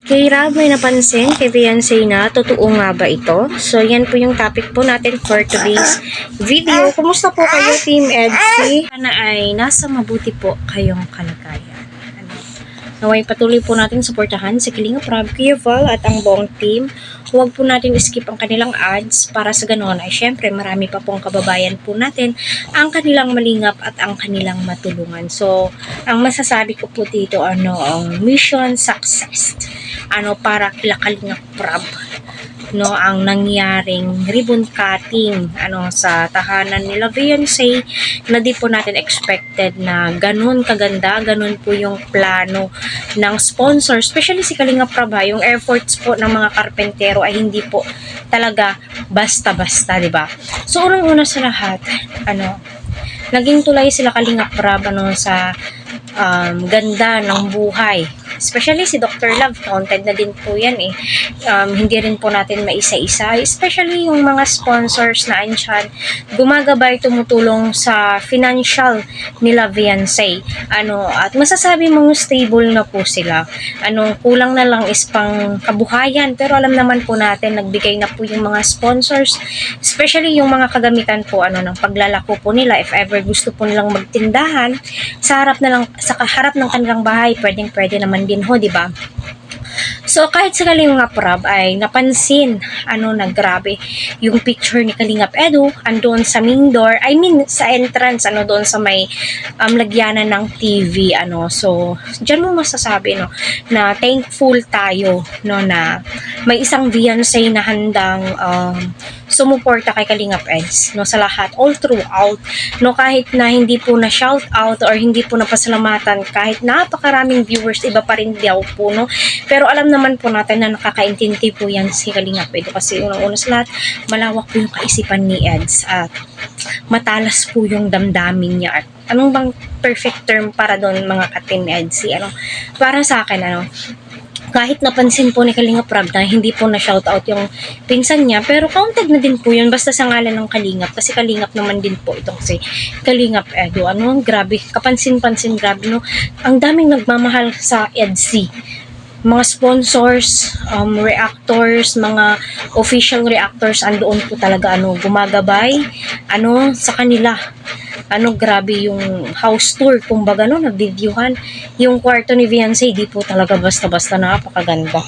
Kay Rab, may napansin kay Beyonce na totoo nga ba ito? So, yan po yung topic po natin for today's video. Kumusta po kayo, Team Edsy? Sana ay nasa mabuti po kayong kalagayan. Naway patuloy po natin suportahan si Kalinga Prab, Kuya Val at ang buong team. Huwag po natin skip ang kanilang ads para sa ganon ay syempre marami pa pong kababayan po natin ang kanilang malingap at ang kanilang matulungan. So, ang masasabi ko po dito ang mission success. Para kila Kalinga Prab ang nangyaring ribbon cutting sa tahanan nila Beyonce na di po natin expected na ganun kaganda, ganun po yung plano ng sponsor, especially si Kalinga Prab. Yung efforts po ng mga karpentero ay hindi po talaga basta-basta, di ba? So unang-una sa lahat, naging tulay sila Kalinga Prab sa ganda ng buhay. Especially si Dr. Love, counted na din po yan hindi rin po natin maisa-isa. Especially yung mga sponsors na andyan, gumagabay, tumutulong sa financial nila Beyonce. At masasabi mong stable na po sila. Kulang na lang is pang kabuhayan. Pero alam naman po natin, nagbigay na po yung mga sponsors. Especially yung mga kagamitan po ng paglalako po nila. If ever gusto po nilang magtindahan, sa harap ng kanilang bahay, pwede naman din di ba? So, kahit sa Kalinga Prab ay napansin, na grabe, yung picture ni Kalingap Edu, andun sa main door, sa entrance, doon sa may lagyanan ng TV, So, dyan mo masasabi, na thankful tayo, na may isang Beyonce na handang sumuporta kay Kalingap Eds, sa lahat, all throughout, kahit na hindi po na shout out or hindi po na pasalamatan, kahit napakaraming viewers, iba pa rin daw po, pero alam naman po natin na nakakaintindi po yan si Kalingap Edu kasi unang-una sa lahat, malawak po yung kaisipan ni Eds at matalas po yung damdamin niya. At anong bang perfect term para doon mga ka-Team Edsy? Para sa akin, kahit napansin po ni Kalinga Prab na hindi po na shoutout yung pinsan niya, pero counted na din po yun basta sa ngalan ng Kalingap, kasi Kalingap naman din po itong si Kalingap Edu. Grabe, kapansin-pansin, grabe, ang daming nagmamahal sa Edsy. Mga sponsors, reactors, mga official reactors, andoon po talaga, gumagabay, sa kanila. Grabe yung house tour, kumbaga, nagvideohan. Yung kwarto ni Beyonce, di po talaga basta-basta, napakaganda.